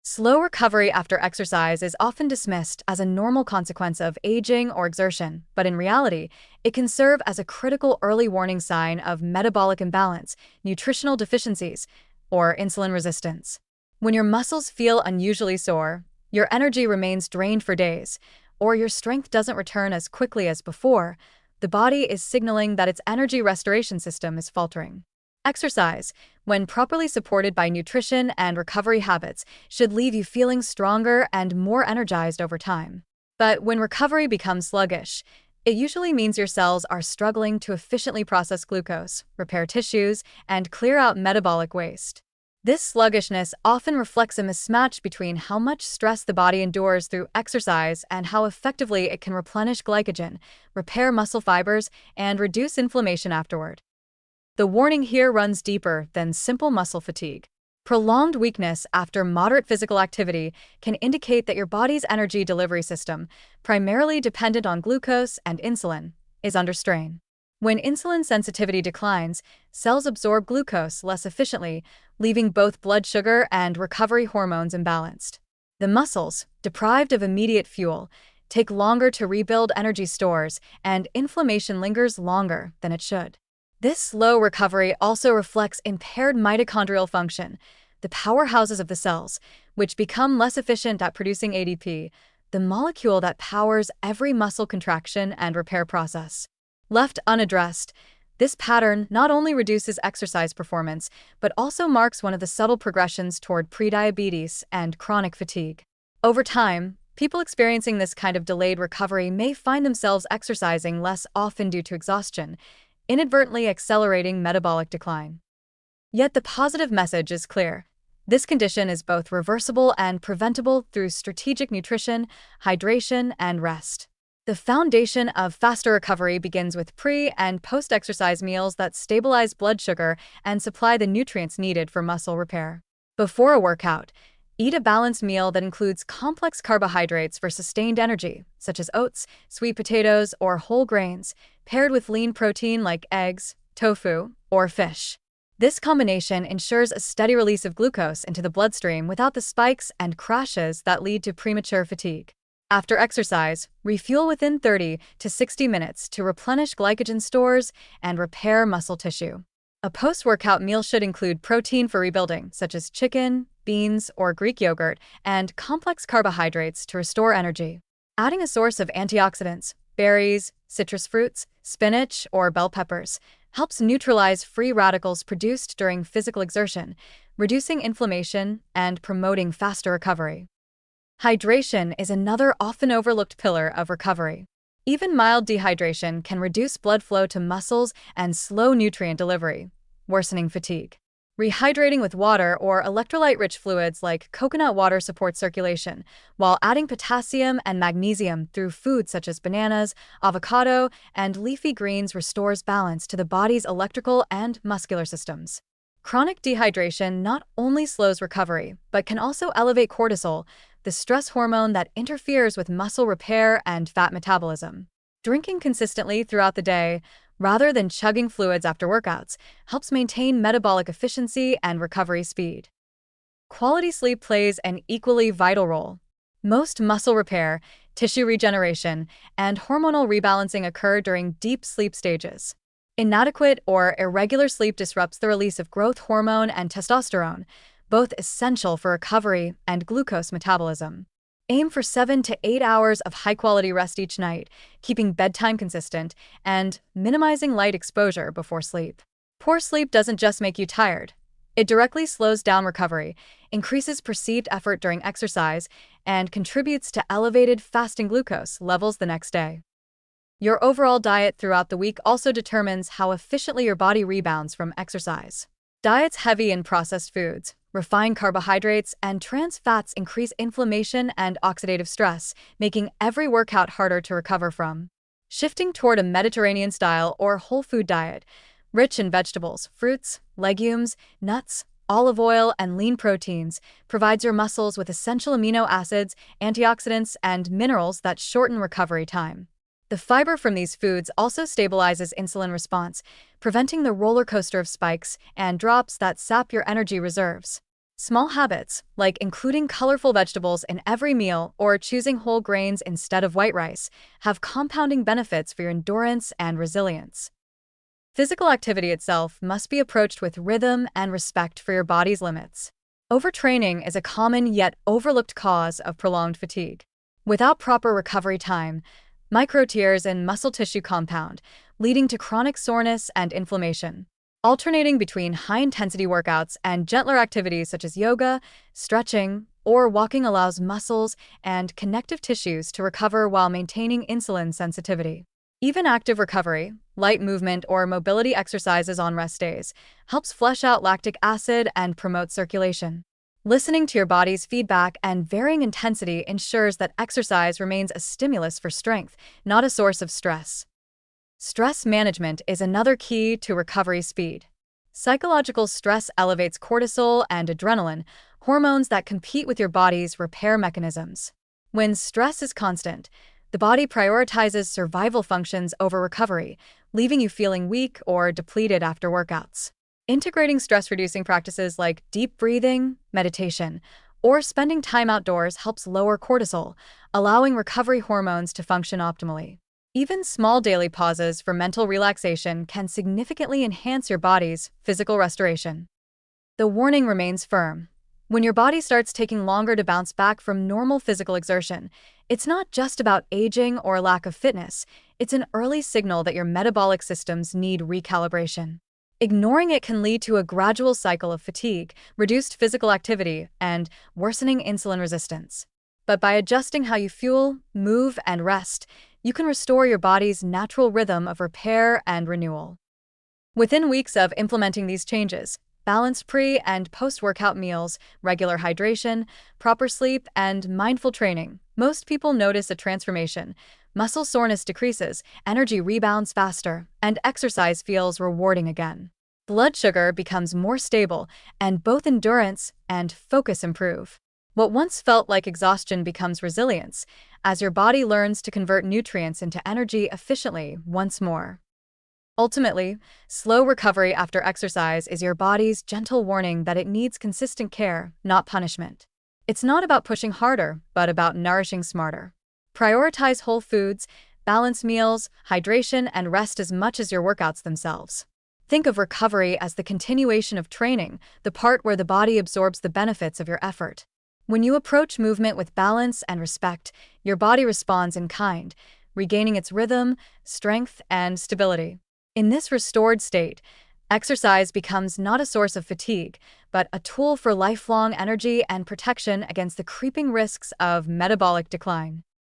Slow recovery after exercise is often dismissed as a normal consequence of aging or exertion, but in reality, it can serve as a critical early warning sign of metabolic imbalance, nutritional deficiencies, or insulin resistance. When your muscles feel unusually sore, your energy remains drained for days, or your strength doesn't return as quickly as before, the body is signaling that its energy restoration system is faltering. Exercise, when properly supported by nutrition and recovery habits, should leave you feeling stronger and more energized over time. But when recovery becomes sluggish, it usually means your cells are struggling to efficiently process glucose, repair tissues, and clear out metabolic waste. This sluggishness often reflects a mismatch between how much stress the body endures through exercise and how effectively it can replenish glycogen, repair muscle fibers, and reduce inflammation afterward. The warning here runs deeper than simple muscle fatigue. Prolonged weakness after moderate physical activity can indicate that your body's energy delivery system, primarily dependent on glucose and insulin, is under strain. When insulin sensitivity declines, cells absorb glucose less efficiently, leaving both blood sugar and recovery hormones imbalanced. The muscles, deprived of immediate fuel, take longer to rebuild energy stores, and inflammation lingers longer than it should. This slow recovery also reflects impaired mitochondrial function, the powerhouses of the cells, which become less efficient at producing ADP, the molecule that powers every muscle contraction and repair process. Left unaddressed, this pattern not only reduces exercise performance, but also marks one of the subtle progressions toward prediabetes and chronic fatigue. Over time, people experiencing this kind of delayed recovery may find themselves exercising less often due to exhaustion, inadvertently accelerating metabolic decline. Yet the positive message is clear. This condition is both reversible and preventable through strategic nutrition, hydration, and rest. The foundation of faster recovery begins with pre- and post-exercise meals that stabilize blood sugar and supply the nutrients needed for muscle repair. Before a workout, eat a balanced meal that includes complex carbohydrates for sustained energy, such as oats, sweet potatoes, or whole grains, paired with lean protein like eggs, tofu, or fish. This combination ensures a steady release of glucose into the bloodstream without the spikes and crashes that lead to premature fatigue. After exercise, refuel within 30 to 60 minutes to replenish glycogen stores and repair muscle tissue. A post-workout meal should include protein for rebuilding, such as chicken, beans, or Greek yogurt, and complex carbohydrates to restore energy. Adding a source of antioxidants, berries, citrus fruits, spinach, or bell peppers, helps neutralize free radicals produced during physical exertion, reducing inflammation and promoting faster recovery. Hydration is another often overlooked pillar of recovery. Even mild dehydration can reduce blood flow to muscles and slow nutrient delivery, worsening fatigue. Rehydrating with water or electrolyte-rich fluids like coconut water supports circulation, while adding potassium and magnesium through foods such as bananas, avocado, and leafy greens restores balance to the body's electrical and muscular systems. Chronic dehydration not only slows recovery, but can also elevate cortisol, the stress hormone that interferes with muscle repair and fat metabolism. Drinking consistently throughout the day, rather than chugging fluids after workouts, helps maintain metabolic efficiency and recovery speed. Quality sleep plays an equally vital role. Most muscle repair, tissue regeneration, and hormonal rebalancing occur during deep sleep stages. Inadequate or irregular sleep disrupts the release of growth hormone and testosterone, both essential for recovery and glucose metabolism. Aim for 7 to 8 hours of high-quality rest each night, keeping bedtime consistent and minimizing light exposure before sleep. Poor sleep doesn't just make you tired. It directly slows down recovery, increases perceived effort during exercise, and contributes to elevated fasting glucose levels the next day. Your overall diet throughout the week also determines how efficiently your body rebounds from exercise. Diets heavy in processed foods, refined carbohydrates, and trans fats increase inflammation and oxidative stress, making every workout harder to recover from. Shifting toward a Mediterranean style or whole food diet, rich in vegetables, fruits, legumes, nuts, olive oil, and lean proteins, provides your muscles with essential amino acids, antioxidants, and minerals that shorten recovery time. The fiber from these foods also stabilizes insulin response, preventing the roller coaster of spikes and drops that sap your energy reserves. Small habits, like including colorful vegetables in every meal or choosing whole grains instead of white rice, have compounding benefits for your endurance and resilience. Physical activity itself must be approached with rhythm and respect for your body's limits. Overtraining is a common yet overlooked cause of prolonged fatigue. Without proper recovery time, micro tears in muscle tissue compound, leading to chronic soreness and inflammation. Alternating between high-intensity workouts and gentler activities such as yoga, stretching, or walking allows muscles and connective tissues to recover while maintaining insulin sensitivity. Even active recovery, light movement or mobility exercises on rest days, helps flush out lactic acid and promote circulation. Listening to your body's feedback and varying intensity ensures that exercise remains a stimulus for strength, not a source of stress. Stress management is another key to recovery speed. Psychological stress elevates cortisol and adrenaline, hormones that compete with your body's repair mechanisms. When stress is constant, the body prioritizes survival functions over recovery, leaving you feeling weak or depleted after workouts. Integrating stress-reducing practices like deep breathing, meditation, or spending time outdoors helps lower cortisol, allowing recovery hormones to function optimally. Even small daily pauses for mental relaxation can significantly enhance your body's physical restoration. The warning remains firm. When your body starts taking longer to bounce back from normal physical exertion, it's not just about aging or lack of fitness, it's an early signal that your metabolic systems need recalibration. Ignoring it can lead to a gradual cycle of fatigue, reduced physical activity, and worsening insulin resistance. But by adjusting how you fuel, move, and rest, you can restore your body's natural rhythm of repair and renewal. Within weeks of implementing these changes, balanced pre- and post-workout meals, regular hydration, proper sleep, and mindful training, most people notice a transformation. Muscle soreness decreases, energy rebounds faster, and exercise feels rewarding again. Blood sugar becomes more stable, and both endurance and focus improve. What once felt like exhaustion becomes resilience, as your body learns to convert nutrients into energy efficiently once more. Ultimately, slow recovery after exercise is your body's gentle warning that it needs consistent care, not punishment. It's not about pushing harder, but about nourishing smarter. Prioritize whole foods, balance meals, hydration, and rest as much as your workouts themselves. Think of recovery as the continuation of training, the part where the body absorbs the benefits of your effort. When you approach movement with balance and respect, your body responds in kind, regaining its rhythm, strength, and stability. In this restored state, exercise becomes not a source of fatigue, but a tool for lifelong energy and protection against the creeping risks of metabolic decline.